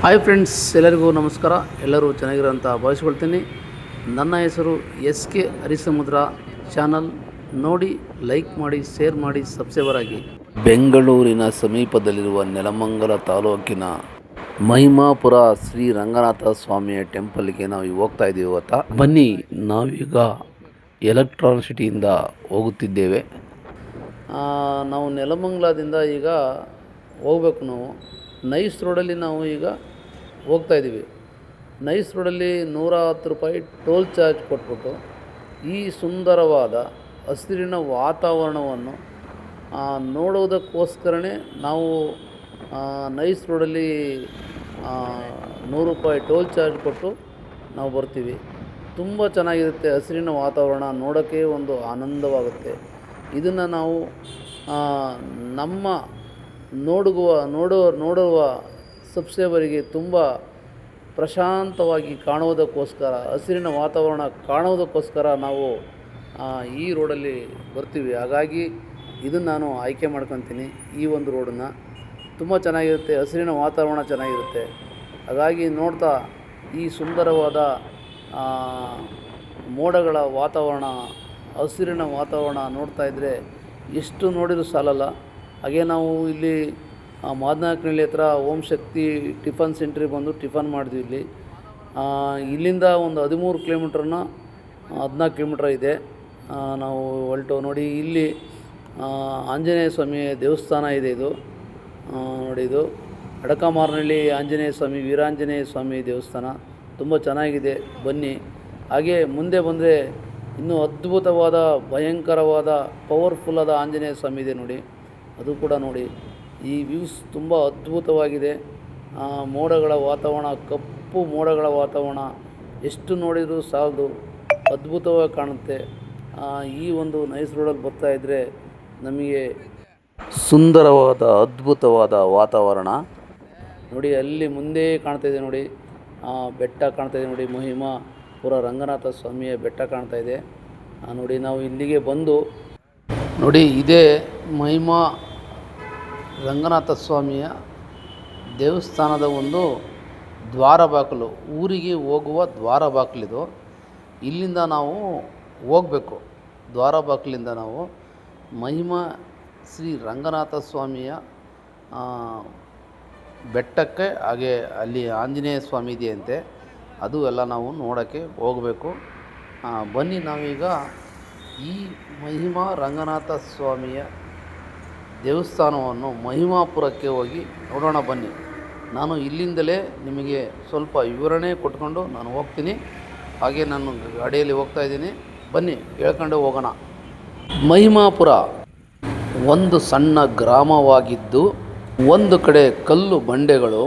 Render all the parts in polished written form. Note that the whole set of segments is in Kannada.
ಹಾಯ್ ಫ್ರೆಂಡ್ಸ್, ಎಲ್ಲರಿಗೂ ನಮಸ್ಕಾರ. ಎಲ್ಲರೂ ಚೆನ್ನಾಗಿರೋ ಅಂತ ಭಾವಿಸ್ಕೊಳ್ತೀನಿ. ನನ್ನ ಹೆಸರು SK ಹರಿಸಮುದ್ರ. ಚಾನಲ್ ನೋಡಿ, ಲೈಕ್ ಮಾಡಿ, ಶೇರ್ ಮಾಡಿ, ಸಬ್ಸ್ಕ್ರೈಬರ್ ಆಗಿ. ಬೆಂಗಳೂರಿನ ಸಮೀಪದಲ್ಲಿರುವ ನೆಲಮಂಗಲ ತಾಲೂಕಿನ ಮಹಿಮಾಪುರ ಶ್ರೀ ರಂಗನಾಥ ಸ್ವಾಮಿಯ ಟೆಂಪಲ್ಗೆ ನಾವು ಹೋಗ್ತಾ ಇದ್ದೀವಿ. ಇವತ್ತು ಬನ್ನಿ, ನಾವೀಗ ಎಲೆಕ್ಟ್ರಾನಿಕ್ ಸಿಟಿಯಿಂದ ಹೋಗುತ್ತಿದ್ದೇವೆ. ನಾವು ನೆಲಮಂಗಲದಿಂದ ಈಗ ಹೋಗ್ಬೇಕು. ನಾವು ನೈಸ್ ರೋಡಲ್ಲಿ ನಾವು ಈಗ ಹೋಗ್ತಾಯಿದ್ದೀವಿ. ನೈಸ್ ರೋಡಲ್ಲಿ 110 ರೂಪಾಯಿ ಟೋಲ್ ಚಾರ್ಜ್ ಕೊಟ್ಬಿಟ್ಟು ಈ ಸುಂದರವಾದ ಹಸಿರಿನ ವಾತಾವರಣವನ್ನು ನೋಡುವುದಕ್ಕೋಸ್ಕರನೇ ನಾವು ನೈಸ್ ರೋಡಲ್ಲಿ 100 ರೂಪಾಯಿ ಟೋಲ್ ಚಾರ್ಜ್ ಕೊಟ್ಟು ನಾವು ಬರ್ತೀವಿ. ತುಂಬ ಚೆನ್ನಾಗಿರುತ್ತೆ. ಹಸಿರಿನ ವಾತಾವರಣ ನೋಡೋಕ್ಕೆ ಒಂದು ಆನಂದವಾಗುತ್ತೆ. ಇದನ್ನು ನಾವು ನಮ್ಮ ನೋಡುವ ಸಬ್ಸ್ಕ್ರೈಬರಿಗೆ ತುಂಬ ಪ್ರಶಾಂತವಾಗಿ ಕಾಣುವುದಕ್ಕೋಸ್ಕರ, ಹಸಿರಿನ ವಾತಾವರಣ ಕಾಣುವುದಕ್ಕೋಸ್ಕರ ನಾವು ಈ ರೋಡಲ್ಲಿ ಬರ್ತೀವಿ. ಹಾಗಾಗಿ ಇದನ್ನು ನಾನು ಆಯ್ಕೆ ಮಾಡ್ಕೊತೀನಿ. ಈ ಒಂದು ರೋಡನ್ನು ತುಂಬ ಚೆನ್ನಾಗಿರುತ್ತೆ, ಹಸಿರಿನ ವಾತಾವರಣ ಚೆನ್ನಾಗಿರುತ್ತೆ. ಹಾಗಾಗಿ ನೋಡ್ತಾ ಈ ಸುಂದರವಾದ ಮೋಡಗಳ ವಾತಾವರಣ, ಹಸಿರಿನ ವಾತಾವರಣ ನೋಡ್ತಾಯಿದ್ರೆ ಎಷ್ಟು ನೋಡಿದರೂ ಸಾಲಲ್ಲ. ಹಾಗೆ ನಾವು ಇಲ್ಲಿ ಮಾದನಾಯಕನಹಳ್ಳಿ ಹತ್ರ ಓಂ ಶಕ್ತಿ ಟಿಫನ್ ಸೆಂಟ್ರಿಗೆ ಬಂದು ಟಿಫನ್ ಮಾಡಿದ್ವಿ. ಇಲ್ಲಿಂದ ಒಂದು 13 ಕಿಲೋಮೀಟ್ರನ್ನ 14 ಕಿಲೋಮೀಟ್ರ್ ಇದೆ. ನಾವು ಹೊರಟು ನೋಡಿ, ಇಲ್ಲಿ ಆಂಜನೇಯ ಸ್ವಾಮಿ ದೇವಸ್ಥಾನ ಇದೆ. ಇದು ನೋಡಿ, ಇದು ಅಡಕಮಾರನಹಳ್ಳಿ ಆಂಜನೇಯ ಸ್ವಾಮಿ, ವೀರಾಂಜನೇಯ ಸ್ವಾಮಿ ದೇವಸ್ಥಾನ ತುಂಬ ಚೆನ್ನಾಗಿದೆ. ಬನ್ನಿ. ಹಾಗೆ ಮುಂದೆ ಬಂದರೆ ಇನ್ನೂ ಅದ್ಭುತವಾದ, ಭಯಂಕರವಾದ, ಪವರ್ಫುಲ್ಲಾದ ಆಂಜನೇಯ ಸ್ವಾಮಿ ಇದೆ ನೋಡಿ, ಅದು ಕೂಡ ನೋಡಿ. ಈ ವ್ಯೂಸ್ ತುಂಬ ಅದ್ಭುತವಾಗಿದೆ. ಮೋಡಗಳ ವಾತಾವರಣ, ಕಪ್ಪು ಮೋಡಗಳ ವಾತಾವರಣ ಎಷ್ಟು ನೋಡಿದರೂ ಸಾಲದು, ಅದ್ಭುತವಾಗಿ ಕಾಣುತ್ತೆ. ಈ ಒಂದು ನೈಸ್ ರೋಡಲ್ಲಿ ಬರ್ತಾಯಿದ್ರೆ ನಮಗೆ ಸುಂದರವಾದ, ಅದ್ಭುತವಾದ ವಾತಾವರಣ ನೋಡಿ. ಅಲ್ಲಿ ಮುಂದೆ ಕಾಣ್ತಾಯಿದೆ ನೋಡಿ, ಬೆಟ್ಟ ಕಾಣ್ತಾಯಿದೆ ನೋಡಿ, ಮಹಿಮಾಪುರ ರಂಗನಾಥ ಸ್ವಾಮಿಯ ಬೆಟ್ಟ ಕಾಣ್ತಾಯಿದೆ ನೋಡಿ. ನಾವು ಇಲ್ಲಿಗೆ ಬಂದು ನೋಡಿ, ಇದೇ ಮಹಿಮಾ ರಂಗನಾಥ ಸ್ವಾಮಿಯ ದೇವಸ್ಥಾನದ ಒಂದು ದ್ವಾರ ಬಾಗಿಲು, ಊರಿಗೆ ಹೋಗುವ ದ್ವಾರ ಬಾಗಿಲಿದು. ಇಲ್ಲಿಂದ ನಾವು ಹೋಗಬೇಕು. ದ್ವಾರ ಬಾಗಿಲಿಂದ ನಾವು ಮಹಿಮಾ ಶ್ರೀ ರಂಗನಾಥ ಸ್ವಾಮಿಯ ಬೆಟ್ಟಕ್ಕೆ, ಹಾಗೆ ಅಲ್ಲಿ ಆಂಜನೇಯ ಸ್ವಾಮಿ ಇದೆಯಂತೆ, ಅದು ಎಲ್ಲ ನಾವು ನೋಡೋಕ್ಕೆ ಹೋಗಬೇಕು. ಬನ್ನಿ, ನಾವೀಗ ಈ ಮಹಿಮಾ ರಂಗನಾಥ ಸ್ವಾಮಿಯ ದೇವಸ್ಥಾನವನ್ನು ಮಹಿಮಾಪುರಕ್ಕೆ ಹೋಗಿ ನೋಡೋಣ. ಬನ್ನಿ. ನಾನು ಇಲ್ಲಿಂದಲೇ ನಿಮಗೆ ಸ್ವಲ್ಪ ವಿವರಣೆ ಕೊಟ್ಕೊಂಡು ನಾನು ಹೋಗ್ತೀನಿ. ಹಾಗೆ ನಾನು ಗಾಡಿಯಲ್ಲಿ ಹೋಗ್ತಾ ಇದ್ದೀನಿ. ಬನ್ನಿ, ಹೇಳ್ಕೊಂಡು ಹೋಗೋಣ. ಮಹಿಮಾಪುರ ಒಂದು ಸಣ್ಣ ಗ್ರಾಮವಾಗಿದ್ದು, ಒಂದು ಕಡೆ ಕಲ್ಲು ಬಂಡೆಗಳು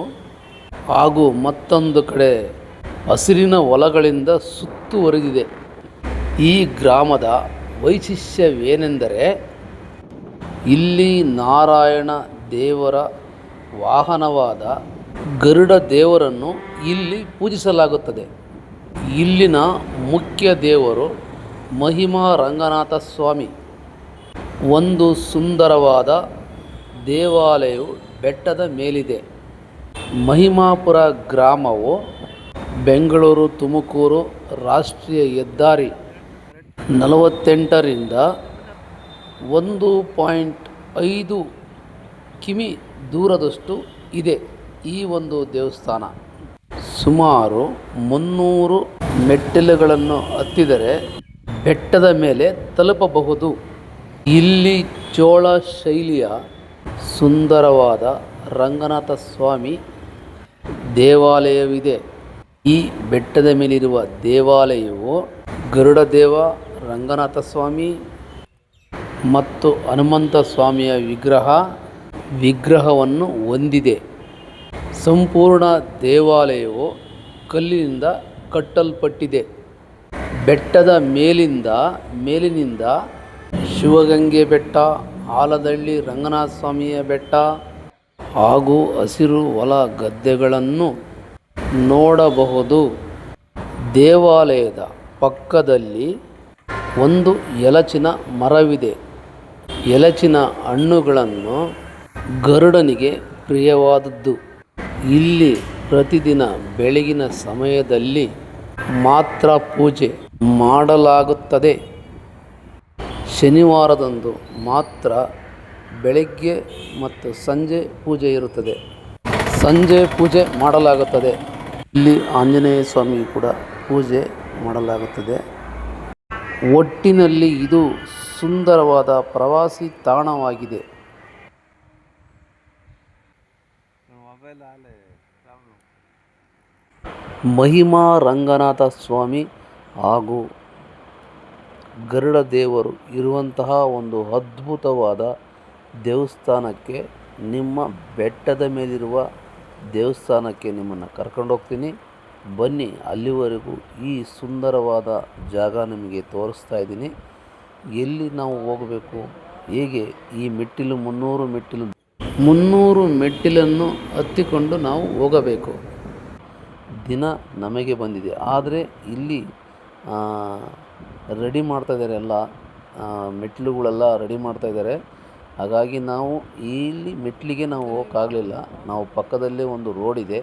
ಹಾಗೂ ಮತ್ತೊಂದು ಕಡೆ ಹಸಿರಿನ ಹೊಲಗಳಿಂದ ಸುತ್ತುವರಿದಿದೆ. ಈ ಗ್ರಾಮದ ವೈಶಿಷ್ಟ್ಯವೇನೆಂದರೆ, ಇಲ್ಲಿ ನಾರಾಯಣ ದೇವರ ವಾಹನವಾದ ಗರುಡ ದೇವರನ್ನು ಇಲ್ಲಿ ಪೂಜಿಸಲಾಗುತ್ತದೆ. ಇಲ್ಲಿನ ಮುಖ್ಯ ದೇವರು ಮಹಿಮಾ ರಂಗನಾಥ ಸ್ವಾಮಿ. ಒಂದು ಸುಂದರವಾದ ದೇವಾಲಯವು ಬೆಟ್ಟದ ಮೇಲಿದೆ. ಮಹಿಮಾಪುರ ಗ್ರಾಮವು ಬೆಂಗಳೂರು ತುಮಕೂರು ರಾಷ್ಟ್ರೀಯ ಹೆದ್ದಾರಿ 48ರಿಂದ 1.5 ಕಿಮಿ ದೂರದಷ್ಟು ಇದೆ. ಈ ಒಂದು ದೇವಸ್ಥಾನ ಸುಮಾರು 300 ಮೆಟ್ಟಿಲುಗಳನ್ನು ಹತ್ತಿದರೆ ಬೆಟ್ಟದ ಮೇಲೆ ತಲುಪಬಹುದು. ಇಲ್ಲಿ ಚೋಳ ಶೈಲಿಯ ಸುಂದರವಾದ ರಂಗನಾಥ ಸ್ವಾಮಿ ದೇವಾಲಯವಿದೆ. ಈ ಬೆಟ್ಟದ ಮೇಲಿರುವ ದೇವಾಲಯವು ಗರುಡದೇವ, ರಂಗನಾಥ ಸ್ವಾಮಿ ಮತ್ತು ಹನುಮಂತ ಸ್ವಾಮಿಯ ವಿಗ್ರಹವನ್ನು ಹೊಂದಿದೆ. ಸಂಪೂರ್ಣ ದೇವಾಲಯವು ಕಲ್ಲಿನಿಂದ ಕಟ್ಟಲ್ಪಟ್ಟಿದೆ. ಬೆಟ್ಟದ ಮೇಲಿನಿಂದ ಶಿವಗಂಗೆ ಬೆಟ್ಟ, ಆಲದಹಳ್ಳಿ ರಂಗನಾಥ ಸ್ವಾಮಿಯ ಬೆಟ್ಟ ಹಾಗೂ ಹಸಿರು ಹೊಲ ಗದ್ದೆಗಳನ್ನು ನೋಡಬಹುದು. ದೇವಾಲಯದ ಪಕ್ಕದಲ್ಲಿ ಒಂದು ಎಲಚಿನ ಮರವಿದೆ. ಎಲಚಿನ ಹಣ್ಣುಗಳನ್ನು ಗರುಡನಿಗೆ ಪ್ರಿಯವಾದದ್ದು. ಇಲ್ಲಿ ಪ್ರತಿದಿನ ಬೆಳಗಿನ ಸಮಯದಲ್ಲಿ ಮಾತ್ರ ಪೂಜೆ ಮಾಡಲಾಗುತ್ತದೆ. ಶನಿವಾರದಂದು ಮಾತ್ರ ಬೆಳಗ್ಗೆ ಮತ್ತು ಸಂಜೆ ಪೂಜೆ ಇರುತ್ತದೆ. ಸಂಜೆ ಪೂಜೆ ಮಾಡಲಾಗುತ್ತದೆ. ಇಲ್ಲಿ ಆಂಜನೇಯ ಸ್ವಾಮಿ ಕೂಡ ಪೂಜೆ ಮಾಡಲಾಗುತ್ತದೆ. ಒಟ್ಟಿನಲ್ಲಿ ಇದು ಸುಂದರವಾದ ಪ್ರವಾಸಿ ತಾಣವಾಗಿದೆ. ಮಹಿಮಾ ರಂಗನಾಥ ಸ್ವಾಮಿ ಹಾಗೂ ಗರುಡ ದೇವರು ಇರುವಂತಹ ಒಂದು ಅದ್ಭುತವಾದ ದೇವಸ್ಥಾನಕ್ಕೆ, ನಿಮ್ಮ ಬೆಟ್ಟದ ಮೇಲಿರುವ ದೇವಸ್ಥಾನಕ್ಕೆ ನಿಮ್ಮನ್ನು ಕರ್ಕೊಂಡು ಹೋಗ್ತೀನಿ. ಬನ್ನಿ, ಅಲ್ಲಿವರೆಗೂ ಈ ಸುಂದರವಾದ ಜಾಗ ನಿಮಗೆ ತೋರಿಸ್ತಾ ಇದ್ದೀನಿ. ಎಲ್ಲಿ ನಾವು ಹೋಗಬೇಕು, ಹೇಗೆ, ಈ ಮೆಟ್ಟಿಲು 300 ಮೆಟ್ಟಿಲನ್ನು ಹತ್ತಿಕೊಂಡು ನಾವು ಹೋಗಬೇಕು. ದಿನ ನಮಗೆ ಬಂದಿದೆ, ಆದರೆ ಇಲ್ಲಿ ರೆಡಿ ಮಾಡ್ತಾಯಿದ್ದಾರೆ, ಎಲ್ಲ ಮೆಟ್ಟಿಲುಗಳೆಲ್ಲ ರೆಡಿ ಮಾಡ್ತಾಯಿದ್ದಾರೆ. ಹಾಗಾಗಿ ನಾವು ಇಲ್ಲಿ ಮೆಟ್ಟಿಲಿಗೆ ನಾವು ಹೋಗೋಕ್ಕಾಗಲಿಲ್ಲ. ನಾವು ಪಕ್ಕದಲ್ಲೇ ಒಂದು ರೋಡ್ ಇದೆ,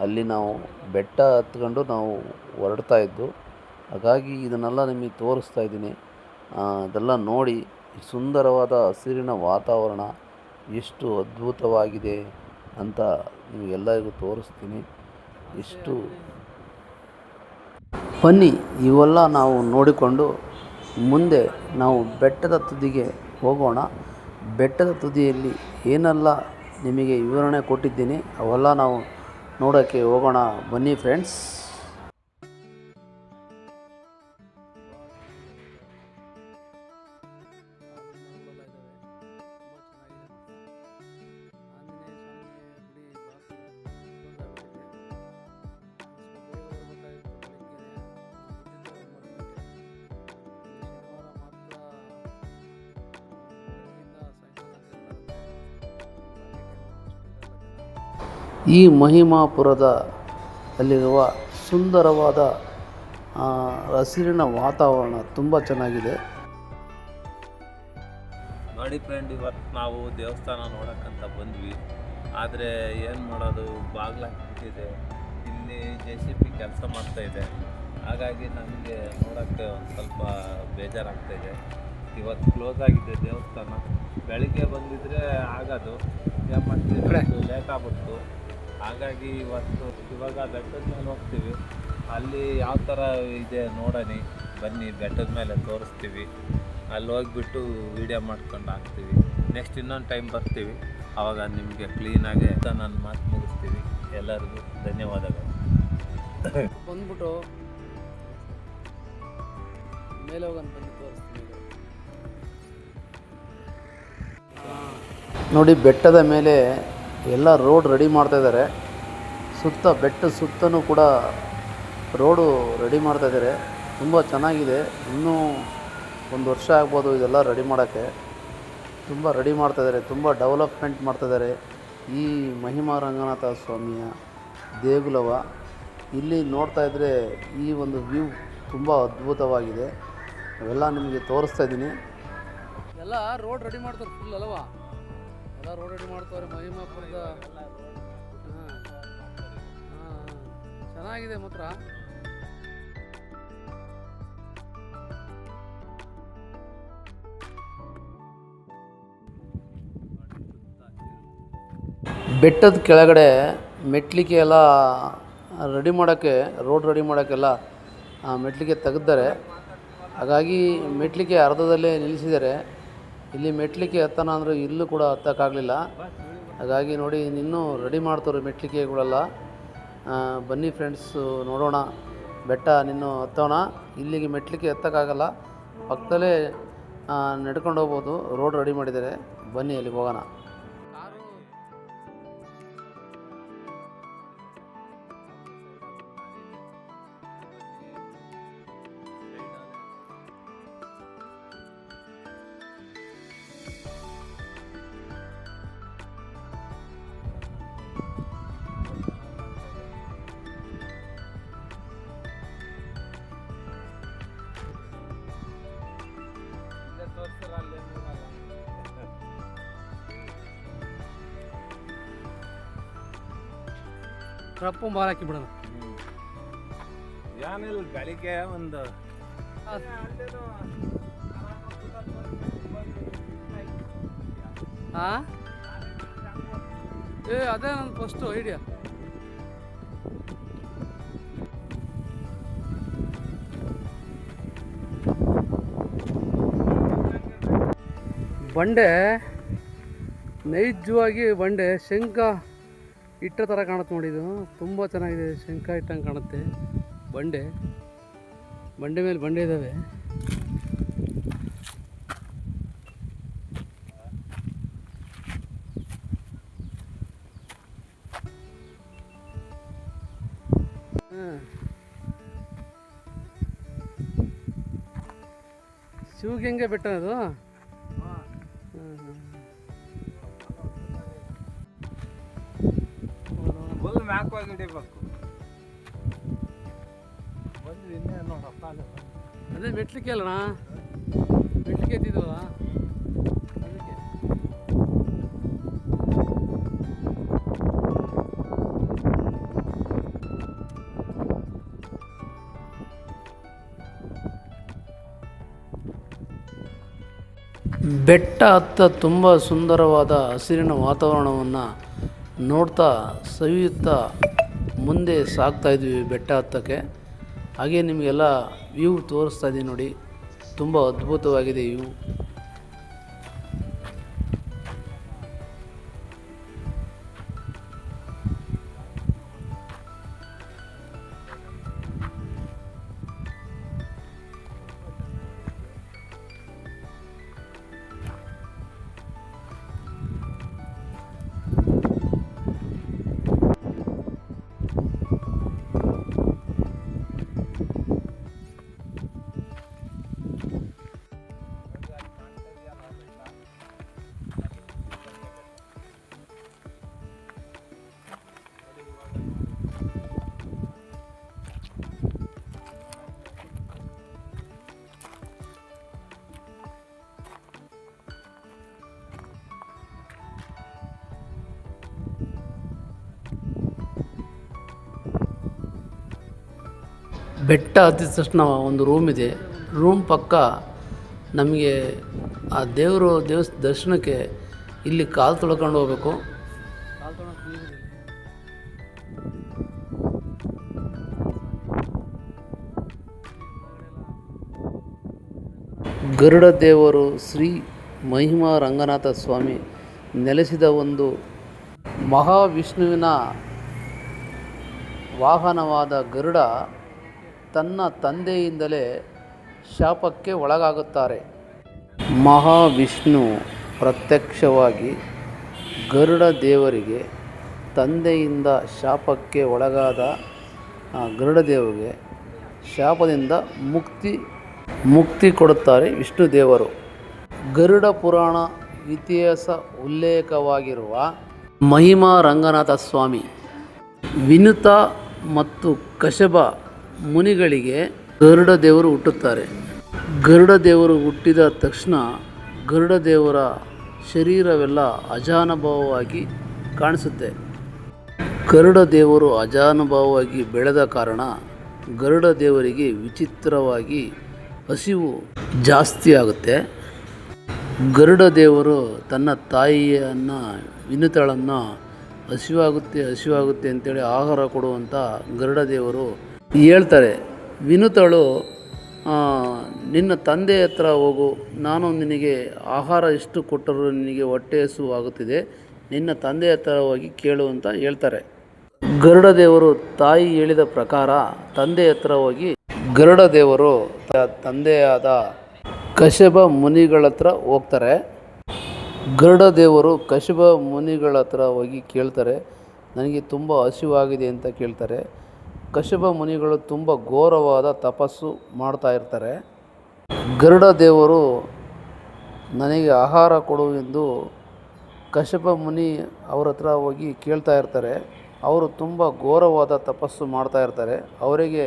ಅಲ್ಲಿ ನಾವು ಬೆಟ್ಟ ಹತ್ಕೊಂಡು ನಾವು ಹೊರಡ್ತಾ ಇದ್ದು. ಹಾಗಾಗಿ ಇದನ್ನೆಲ್ಲ ನಿಮಗೆ ತೋರಿಸ್ತಾ ಇದ್ದೀನಿ. ಇದೆಲ್ಲ ನೋಡಿ, ಸುಂದರವಾದ ಹಸಿರಿನ ವಾತಾವರಣ ಎಷ್ಟು ಅದ್ಭುತವಾಗಿದೆ ಅಂತ ನಿಮಗೆಲ್ಲರಿಗೂ ತೋರಿಸ್ತೀನಿ. ಎಷ್ಟು ಬನ್ನಿ, ಇವೆಲ್ಲ ನಾವು ನೋಡಿಕೊಂಡು ಮುಂದೆ ನಾವು ಬೆಟ್ಟದ ತುದಿಗೆ ಹೋಗೋಣ. ಬೆಟ್ಟದ ತುದಿಯಲ್ಲಿ ಏನೆಲ್ಲ ನಿಮಗೆ ವಿವರಣೆ ಕೊಟ್ಟಿದ್ದೀನಿ ಅವೆಲ್ಲ ನಾವು ನೋಡೋಕ್ಕೆ ಹೋಗೋಣ. ಬನ್ನಿ ಫ್ರೆಂಡ್ಸ್. ಈ ಮಹಿಮಾಪುರದ ಅಲ್ಲಿರುವ ಸುಂದರವಾದ ಹಸಿರಿನ ವಾತಾವರಣ ತುಂಬ ಚೆನ್ನಾಗಿದೆ. ನೋಡಿ ಫ್ರೆಂಡ್, ಇವತ್ತು ನಾವು ದೇವಸ್ಥಾನ ನೋಡೋಕ್ಕಂತ ಬಂದ್ವಿ. ಆದರೆ ಏನು ಮಾಡೋದು, ಬಾಗಿಲಾಗ್ಬಿಟ್ಟಿದೆ. ಇಲ್ಲಿ JCB ಕೆಲಸ ಮಾಡ್ತಾಯಿದೆ. ಹಾಗಾಗಿ ನಮಗೆ ನೋಡೋಕ್ಕೆ ಒಂದು ಸ್ವಲ್ಪ ಬೇಜಾರಾಗ್ತಾಯಿದೆ. ಇವತ್ತು ಕ್ಲೋಸ್ ಆಗಿದೆ ದೇವಸ್ಥಾನ. ಬೆಳಿಗ್ಗೆ ಬಂದಿದ್ರೆ ಆಗೋದು, ಏನು ಮಾಡ್ತೀವಿ, ಲೇಟ್ ಆಗ್ಬಿಡ್ತು. ಹಾಗಾಗಿ ಇವಾಗ ಬೆಟ್ಟದ ಮೇಲೆ ಹೋಗ್ತೀವಿ. ಅಲ್ಲಿ ಯಾವ ಥರ ಇದೆ ನೋಡೋಣ ಬನ್ನಿ. ಬೆಟ್ಟದ ಮೇಲೆ ತೋರಿಸ್ತೀವಿ. ಅಲ್ಲಿ ಹೋಗಿಬಿಟ್ಟು ವೀಡಿಯೋ ಮಾಡ್ಕೊಂಡು ಹಾಕ್ತೀವಿ. ನೆಕ್ಸ್ಟ್ ಇನ್ನೊಂದು ಟೈಮ್ ಬರ್ತೀವಿ, ಆವಾಗ ನಿಮಗೆ ಕ್ಲೀನಾಗಿ ನನ್ನ ಮಾತು ಮುಗಿಸ್ತೀವಿ. ಎಲ್ಲರಿಗೂ ಧನ್ಯವಾದಗಳು. ಬಂದ್ಬಿಟ್ಟು ಮೇಲೆ ಹೋಗೋಣ, ಬನ್ನಿ ತೋರಿಸ್ತೀವಿ. ನೋಡಿ, ಬೆಟ್ಟದ ಮೇಲೆ ಎಲ್ಲ ರೋಡ್ ರೆಡಿ ಮಾಡ್ತಾಯಿದ್ದಾರೆ. ಬೆಟ್ಟದ ಸುತ್ತಲೂ ಕೂಡ ರೋಡು ರೆಡಿ ಮಾಡ್ತಾಯಿದ್ದಾರೆ. ತುಂಬ ಚೆನ್ನಾಗಿದೆ. ಇನ್ನೂ 1 ವರ್ಷ ಆಗ್ಬೋದು ಇದೆಲ್ಲ ರೆಡಿ ಮಾಡೋಕ್ಕೆ. ತುಂಬ ರೆಡಿ ಮಾಡ್ತಾಯಿದ್ದಾರೆ, ತುಂಬ ಡೆವಲಪ್ಮೆಂಟ್ ಮಾಡ್ತಾಯಿದ್ದಾರೆ. ಈ ಮಹಿಮಾ ರಂಗನಾಥ ಸ್ವಾಮಿಯ ದೇಗುಲವ ಇಲ್ಲಿ ನೋಡ್ತಾ ಇದ್ದರೆ ಈ ಒಂದು ವ್ಯೂ ತುಂಬ ಅದ್ಭುತವಾಗಿದೆ. ಅವೆಲ್ಲ ನಿಮಗೆ ತೋರಿಸ್ತಾ ಇದ್ದೀನಿ. ಎಲ್ಲ ರೋಡ್ ರೆಡಿ ಮಾಡ್ತಾರೆ ಫುಲ್ ಅಲ್ವಾ? ಎಲ್ಲ ರೋಡ್ ರೆಡಿ ಮಾಡ್ತಾರೆ ಮಹಿಮಾಪುರದ. ಚೆನ್ನಾಗಿದೆ ಮಾತ್ರ. ಬೆಟ್ಟದ ಕೆಳಗಡೆ ಮೆಟ್ಲಿಗೆ ಎಲ್ಲ ರೆಡಿ ಮಾಡೋಕ್ಕೆ, ರೋಡ್ ರೆಡಿ ಮಾಡೋಕ್ಕೆಲ್ಲ ಮೆಟ್ಲಿಗೆ ತೆಗೆದಿದ್ದಾರೆ. ಹಾಗಾಗಿ ಮೆಟ್ಲಿಗೆ ಅರ್ಧದಲ್ಲೇ ನಿಲ್ಲಿಸಿದ್ದಾರೆ. ಇಲ್ಲಿ ಮೆಟ್ಲಿಗೆ ಹತ್ತೋಣ ಅಂದರೆ ಇಲ್ಲೂ ಕೂಡ ಹತ್ತೋಕ್ಕಾಗಲಿಲ್ಲ. ಹಾಗಾಗಿ ನೋಡಿ, ಇನ್ನೂ ರೆಡಿ ಮಾಡ್ತಾರೆ ಮೆಟ್ಲಿಗೆಗಳೆಲ್ಲ. ಬನ್ನಿ ಫ್ರೆಂಡ್ಸು, ನೋಡೋಣ ಬೆಟ್ಟ. ನಿನ್ನೂ ಹತ್ತೋಣ. ಇಲ್ಲಿಗೆ ಮೆಟ್ಲಿಗೆ ಹತ್ತೋಕ್ಕಾಗಲ್ಲ, ಪಕ್ಕದಲ್ಲೇ ನಡ್ಕೊಂಡು ಹೋಗ್ಬೋದು. ರೋಡ್ ರೆಡಿ ಮಾಡಿದ್ದಾರೆ. ಬನ್ನಿ ಅಲ್ಲಿಗೆ ಹೋಗೋಣ. ರಪ್ಪ ಬಾಲ್ ಹಾಕಿ ಬಿಡೋಣ. ಏನಿಲ್ಲ, ಬೆಳಿಗ್ಗೆ ಒಂದು ಹಾಂ ಅದೇ ನನ್ನ ಫಸ್ಟು ಐಡಿಯಾ. ಬಂಡೆ ನೈಜವಾಗಿ ಬಂಡೆ ಶಂಖ ಇಟ್ಟ ಥರ ಕಾಣುತ್ತೆ ನೋಡಿ. ಇದು ತುಂಬ ಚೆನ್ನಾಗಿದೆ, ಶಂಖ ಇಟ್ಟಂಗೆ ಕಾಣುತ್ತೆ. ಬಂಡೆ ಮೇಲೆ ಬಂಡೆ ಇದ್ದಾವೆ. ಶಿವಗಂಗೆ ಬೆಟ್ಟ ಅದು. ಫುಲ್ ಮ್ಯಾಕ್ ಹೋಗಿ ಹಿಡಿಬೇಕು. ಬಂದು ಇನ್ನೇ ನೋಡಪ್ಪ ಅದೇ ಮೆಟ್ಲಿಕ್ಕೆ ಅಲ್ಲಣ್ಣ, ಮೆಟ್ಲಿಕ್ಕೆ ಎತ್ತಿದ್ವಲ್ಲ ಅದಕ್ಕೆ. ಬೆಟ್ಟ ಹತ್ತ ತುಂಬ ಸುಂದರವಾದ ಹಸಿರಿನ ವಾತಾವರಣವನ್ನು ನೋಡ್ತಾ ಸವಿಯುತ್ತಾ ಮುಂದೆ ಸಾಗ್ತಾ ಇದ್ವಿ ಬೆಟ್ಟ ಹತ್ತಕ್ಕೆ. ಹಾಗೆ ನಿಮಗೆಲ್ಲ ವ್ಯೂ ತೋರಿಸ್ತಾ ಇದ್ದೀನಿ ನೋಡಿ, ತುಂಬ ಅದ್ಭುತವಾಗಿದೆ ವ್ಯೂ. ಬೆಟ್ಟ ಹತ್ತಿದ ತಕ್ಷಣ ಒಂದು ರೂಮ್ ಇದೆ. ರೂಮ್ ಪಕ್ಕ ನಮಗೆ ಆ ದೇವರು ದರ್ಶನಕ್ಕೆ ಇಲ್ಲಿ ಕಾಲು ತೊಳ್ಕೊಂಡು ಹೋಗಬೇಕು. ಕಾಲು ತೊಳಕ್ಕೆ ನೀರಿದೆ. ಗರುಡ ದೇವರು ಶ್ರೀ ಮಹಿಮಾ ರಂಗನಾಥ ಸ್ವಾಮಿ ನೆಲೆಸಿದ ಒಂದು ಮಹಾವಿಷ್ಣುವಿನ ವಾಹನವಾದ ಗರುಡ ತನ್ನ ತಂದೆಯಿಂದಲೇ ಶಾಪಕ್ಕೆ ಒಳಗಾಗುತ್ತಾರೆ. ಮಹಾವಿಷ್ಣು ಪ್ರತ್ಯಕ್ಷವಾಗಿ ಗರುಡ ದೇವರಿಗೆ ತಂದೆಯಿಂದ ಶಾಪಕ್ಕೆ ಒಳಗಾದ ಗರುಡ ದೇವರಿಗೆ ಶಾಪದಿಂದ ಮುಕ್ತಿ ಕೊಡುತ್ತಾರೆ ವಿಷ್ಣು ದೇವರು. ಗರುಡ ಪುರಾಣ ಇತಿಹಾಸ ಉಲ್ಲೇಖವಾಗಿರುವ ಮಹಿಮಾ ರಂಗನಾಥ ಸ್ವಾಮಿ ವಿನುತ ಮತ್ತು ಕಶ್ಯಪ ಮುನಿಗಳಿಗೆ ಗರುಡ ದೇವರು ಹುಟ್ಟುತ್ತಾರೆ. ಗರುಡ ದೇವರು ಹುಟ್ಟಿದ ತಕ್ಷಣ ಗರುಡ ದೇವರ ಶರೀರವೆಲ್ಲ ಅಜಾನುಭಾವವಾಗಿ ಕಾಣಿಸುತ್ತೆ. ಗರುಡ ದೇವರು ಅಜಾನುಭಾವವಾಗಿ ಬೆಳೆದ ಕಾರಣ ಗರುಡ ದೇವರಿಗೆ ವಿಚಿತ್ರವಾಗಿ ಹಸಿವು ಜಾಸ್ತಿ ಆಗುತ್ತೆ. ಗರುಡ ದೇವರು ತನ್ನ ತಾಯಿಯನ್ನು ವಿನುತಳನ್ನು ಹಸಿವಾಗುತ್ತೆ ಅಂತೇಳಿ ಆಹಾರ ಕೊಡುವಂಥ ಗರುಡ ದೇವರು ಹೇಳ್ತಾರೆ. ವಿನುತಳು ನಿನ್ನ ತಂದೆ ಹತ್ರ ಹೋಗು, ನಾನು ನಿನಗೆ ಆಹಾರ ಎಷ್ಟು ಕೊಟ್ಟರೂ ನಿನಗೆ ಹೊಟ್ಟೆ ಹಸಿವಾಗುತ್ತಿದೆ, ನಿನ್ನ ತಂದೆ ಹತ್ರ ಹೋಗಿ ಕೇಳು ಅಂತ ಹೇಳ್ತಾರೆ. ಗರುಡ ದೇವರು ತಾಯಿ ಹೇಳಿದ ಪ್ರಕಾರ ತಂದೆ ಹತ್ರ ಹೋಗಿ ಗರುಡ ದೇವರು ತಂದೆಯಾದ ಕಶ್ಯಪ ಮುನಿಗಳ ಹತ್ರ ಹೋಗ್ತಾರೆ. ಗರುಡ ದೇವರು ಕಶ್ಯಪ ಮುನಿಗಳ ಹತ್ರ ಹೋಗಿ ಕೇಳ್ತಾರೆ, ನನಗೆ ತುಂಬ ಹಸಿವಾಗಿದೆ ಅಂತ ಕೇಳ್ತಾರೆ. ಕಶ್ಯಪ ಮುನಿಗಳು ತುಂಬ ಘೋರವಾದ ತಪಸ್ಸು ಮಾಡ್ತಾ ಇರ್ತಾರೆ. ಗರುಡ ದೇವರು ನನಗೆ ಆಹಾರ ಕೊಡು ಎಂದು ಕಶ್ಯಪ ಮುನಿ ಅವ್ರ ಹತ್ರ ಹೋಗಿ ಕೇಳ್ತಾ ಇರ್ತಾರೆ. ಅವರು ತುಂಬ ಘೋರವಾದ ತಪಸ್ಸು ಮಾಡ್ತಾ ಇರ್ತಾರೆ. ಅವರಿಗೆ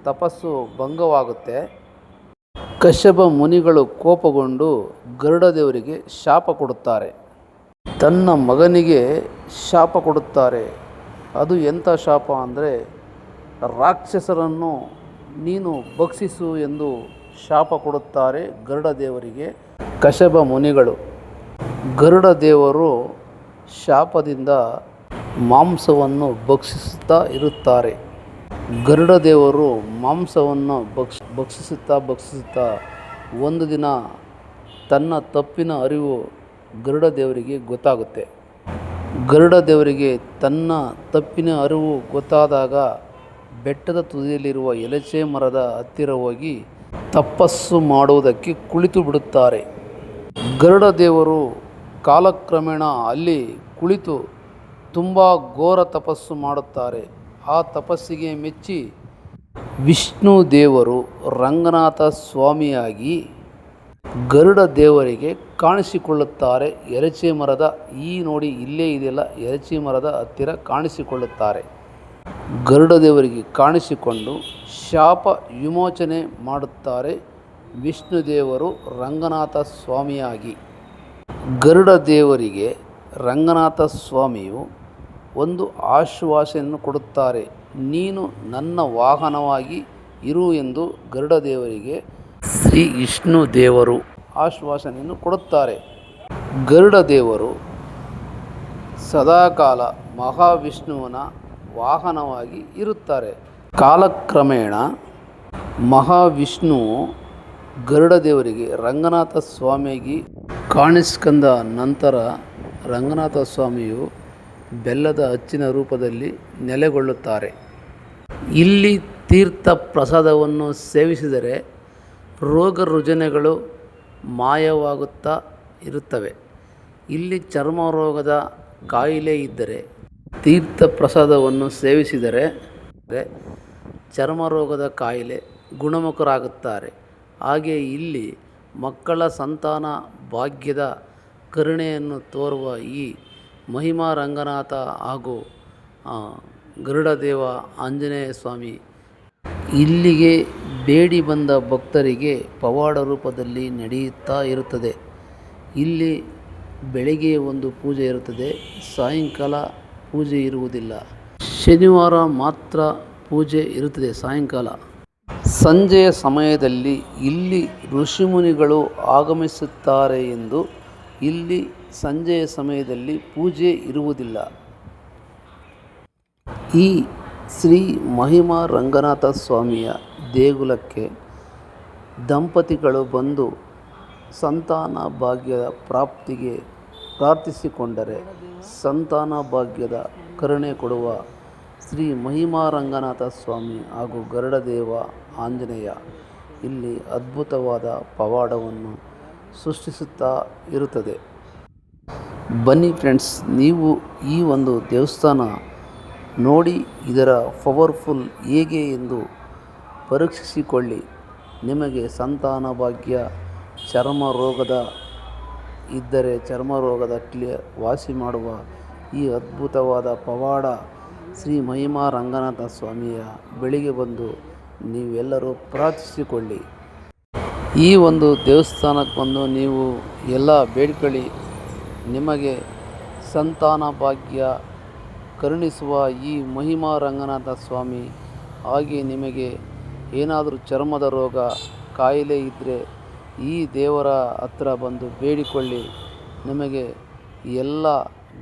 ತಪಸ್ಸು ಭಂಗವಾಗುತ್ತೆ. ಕಶ್ಯಪ ಮುನಿಗಳು ಕೋಪಗೊಂಡು ಗರುಡ ದೇವರಿಗೆ ಶಾಪ ಕೊಡುತ್ತಾರೆ. ತನ್ನ ಮಗನಿಗೆ ಶಾಪ ಕೊಡುತ್ತಾರೆ. ಅದು ಎಂಥ ಶಾಪ ಅಂದರೆ ರಾಕ್ಷಸರನ್ನು ನೀನು ಭಕ್ಷಿಸು ಎಂದು ಶಾಪ ಕೊಡುತ್ತಾರೆ ಗರುಡ ದೇವರಿಗೆ ಕಶ್ಯಪ ಮುನಿಗಳು. ಗರುಡ ದೇವರು ಶಾಪದಿಂದ ಮಾಂಸವನ್ನು ಭಕ್ಷಿಸುತ್ತಾ ಇರುತ್ತಾರೆ. ಗರುಡ ದೇವರು ಮಾಂಸವನ್ನು ಭಕ್ಷಿಸುತ್ತಾ ಒಂದು ದಿನ ತನ್ನ ತಪ್ಪಿನ ಅರಿವು ಗರುಡ ದೇವರಿಗೆ ಗೊತ್ತಾಗುತ್ತೆ. ಗರುಡ ದೇವರಿಗೆ ತನ್ನ ತಪ್ಪಿನ ಅರಿವು ಗೊತ್ತಾದಾಗ ಬೆಟ್ಟದ ತುದಿಯಲ್ಲಿರುವ ಎಲಚೆ ಮರದ ಹತ್ತಿರ ಹೋಗಿ ತಪಸ್ಸು ಮಾಡುವುದಕ್ಕೆ ಕುಳಿತು ಬಿಡುತ್ತಾರೆ. ಗರುಡ ದೇವರು ಕಾಲಕ್ರಮೇಣ ಅಲ್ಲಿ ಕುಳಿತು ತುಂಬ ಘೋರ ತಪಸ್ಸು ಮಾಡುತ್ತಾರೆ. ಆ ತಪಸ್ಸಿಗೆ ಮೆಚ್ಚಿ ವಿಷ್ಣು ದೇವರು ರಂಗನಾಥ ಸ್ವಾಮಿಯಾಗಿ ಗರುಡ ದೇವರಿಗೆ ಕಾಣಿಸಿಕೊಳ್ಳುತ್ತಾರೆ. ಎಲಚೆ ಮರದ ನೋಡಿ ಇಲ್ಲೇ ಇದೆಯಲ್ಲ, ಎಲಚೆ ಮರದ ಹತ್ತಿರ ಕಾಣಿಸಿಕೊಳ್ಳುತ್ತಾರೆ. ಗರುಡ ದೇವರಿಗೆ ಕಾಣಿಸಿಕೊಂಡು ಶಾಪ ವಿಮೋಚನೆ ಮಾಡುತ್ತಾರೆ ವಿಷ್ಣು ದೇವರು ರಂಗನಾಥ ಸ್ವಾಮಿಯಾಗಿ. ಗರುಡ ದೇವರಿಗೆ ರಂಗನಾಥ ಸ್ವಾಮಿಯು ಒಂದು ಆಶ್ವಾಸನೆಯನ್ನು ಕೊಡುತ್ತಾರೆ. ನೀನು ನನ್ನ ವಾಹನವಾಗಿ ಇರು ಎಂದು ಗರುಡ ದೇವರಿಗೆ ಶ್ರೀ ವಿಷ್ಣು ದೇವರು ಆಶ್ವಾಸನೆಯನ್ನು ಕೊಡುತ್ತಾರೆ. ಗರುಡ ದೇವರು ಸದಾಕಾಲ ಮಹಾವಿಷ್ಣುವಿನ ವಾಹನವಾಗಿ ಇರುತ್ತಾರೆ. ಕಾಲಕ್ರಮೇಣ ಮಹಾವಿಷ್ಣುವು ಗರುಡ ದೇವರಿಗೆ ರಂಗನಾಥ ಸ್ವಾಮಿಯಾಗಿ ಕಾಣಿಸ್ಕೊಂಡ ನಂತರ ರಂಗನಾಥ ಸ್ವಾಮಿಯು ಬೆಲ್ಲದ ಅಚ್ಚಿನ ರೂಪದಲ್ಲಿ ನೆಲೆಗೊಳ್ಳುತ್ತಾರೆ. ಇಲ್ಲಿ ತೀರ್ಥ ಪ್ರಸಾದವನ್ನು ಸೇವಿಸಿದರೆ ರೋಗ ರುಜಿನಗಳು ಮಾಯವಾಗುತ್ತಾ ಇರುತ್ತವೆ. ಇಲ್ಲಿ ಚರ್ಮ ರೋಗದ ಕಾಯಿಲೆ ಇದ್ದರೆ ತೀರ್ಥ ಪ್ರಸಾದವನ್ನು ಸೇವಿಸಿದರೆ ಚರ್ಮ ರೋಗದ ಕಾಯಿಲೆ ಗುಣಮುಖರಾಗುತ್ತಾರೆ. ಹಾಗೆ ಇಲ್ಲಿ ಮಕ್ಕಳ ಸಂತಾನ ಭಾಗ್ಯದ ಕರುಣೆಯನ್ನು ತೋರುವ ಈ ಮಹಿಮಾ ರಂಗನಾಥ ಹಾಗೂ ಗರುಡದೇವ ಆಂಜನೇಯ ಸ್ವಾಮಿ ಇಲ್ಲಿಗೆ ಬೇಡಿ ಬಂದ ಭಕ್ತರಿಗೆ ಪವಾಡ ರೂಪದಲ್ಲಿ ನಡೆಯುತ್ತಾ ಇರುತ್ತದೆ. ಇಲ್ಲಿ ಬೆಳಗ್ಗೆ ಒಂದು ಪೂಜೆ ಇರುತ್ತದೆ, ಸಾಯಂಕಾಲ ಪೂಜೆ ಇರುವುದಿಲ್ಲ. ಶನಿವಾರ ಮಾತ್ರ ಪೂಜೆ ಇರುತ್ತದೆ ಸಾಯಂಕಾಲ. ಸಂಜೆಯ ಸಮಯದಲ್ಲಿ ಇಲ್ಲಿ ಋಷಿಮುನಿಗಳು ಆಗಮಿಸುತ್ತಾರೆ ಎಂದು ಇಲ್ಲಿ ಸಂಜೆಯ ಸಮಯದಲ್ಲಿ ಪೂಜೆ ಇರುವುದಿಲ್ಲ. ಈ ಶ್ರೀ ಮಹಿಮಾ ರಂಗನಾಥ ಸ್ವಾಮಿಯ ದೇಗುಲಕ್ಕೆ ದಂಪತಿಗಳು ಬಂದು ಸಂತಾನ ಭಾಗ್ಯದ ಪ್ರಾಪ್ತಿಗೆ ಪ್ರಾರ್ಥಿಸಿಕೊಂಡರೆ ಸಂತಾನ ಭಾಗ್ಯದ ಕರುಣೆ ಕೊಡುವ ಶ್ರೀ ಮಹಿಮಾ ರಂಗನಾಥ ಸ್ವಾಮಿ ಹಾಗೂ ಗರುಡದೇವ ಆಂಜನೇಯ ಇಲ್ಲಿ ಅದ್ಭುತವಾದ ಪವಾಡವನ್ನು ಸೃಷ್ಟಿಸುತ್ತಾ ಇರುತ್ತದೆ. ಬನ್ನಿ ಫ್ರೆಂಡ್ಸ್, ನೀವು ಈ ಒಂದು ದೇವಸ್ಥಾನ ನೋಡಿ ಇದರ ಪವರ್ಫುಲ್ ಹೇಗೆ ಎಂದು ಪರೀಕ್ಷಿಸಿಕೊಳ್ಳಿ. ನಿಮಗೆ ಸಂತಾನ ಭಾಗ್ಯ, ಚರ್ಮ ರೋಗದ ಇದ್ದರೆ ಚರ್ಮ ರೋಗದ ವಾಸಿ ಮಾಡುವ ಈ ಅದ್ಭುತವಾದ ಪವಾಡ ಶ್ರೀ ಮಹಿಮಾ ರಂಗನಾಥ ಸ್ವಾಮಿಯ ಬೆಳಿಗ್ಗೆ ಬಂದು ನೀವೆಲ್ಲರೂ ಪ್ರಾರ್ಥಿಸಿಕೊಳ್ಳಿ. ಈ ಒಂದು ದೇವಸ್ಥಾನಕ್ಕೆ ಬಂದು ನೀವು ಎಲ್ಲ ಬೇಡ್ಕೊಳ್ಳಿ. ನಿಮಗೆ ಸಂತಾನ ಭಾಗ್ಯ ಕರುಣಿಸುವ ಈ ಮಹಿಮಾ ರಂಗನಾಥ ಸ್ವಾಮಿ, ಹಾಗೆ ನಿಮಗೆ ಏನಾದರೂ ಚರ್ಮದ ರೋಗ ಕಾಯಿಲೆ ಇದ್ದರೆ ಈ ದೇವರ ಹತ್ರ ಬಂದು ಬೇಡಿಕೊಳ್ಳಿ. ನಿಮಗೆ ಎಲ್ಲ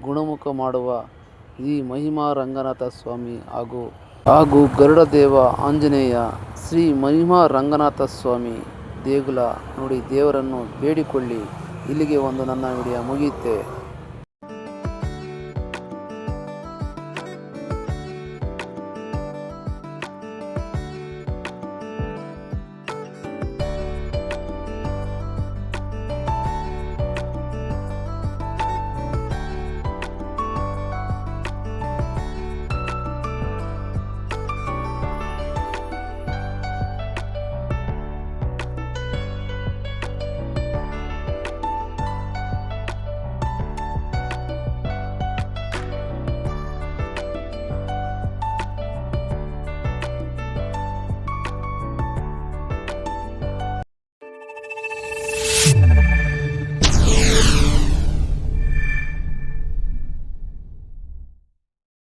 ಗುಣಮುಖ ಮಾಡುವ ಈ ಮಹಿಮಾ ರಂಗನಾಥ ಸ್ವಾಮಿ ಹಾಗೂ ಗರುಡದೇವ ಆಂಜನೇಯ ಶ್ರೀ ಮಹಿಮಾ ರಂಗನಾಥ ಸ್ವಾಮಿ ದೇಗುಲ ನೋಡಿ ದೇವರನ್ನು ಬೇಡಿಕೊಳ್ಳಿ. ಇಲ್ಲಿಗೆ ಒಂದು ನನ್ನ ವಿಡಿಯೋ ಮುಗಿಯುತ್ತೆ.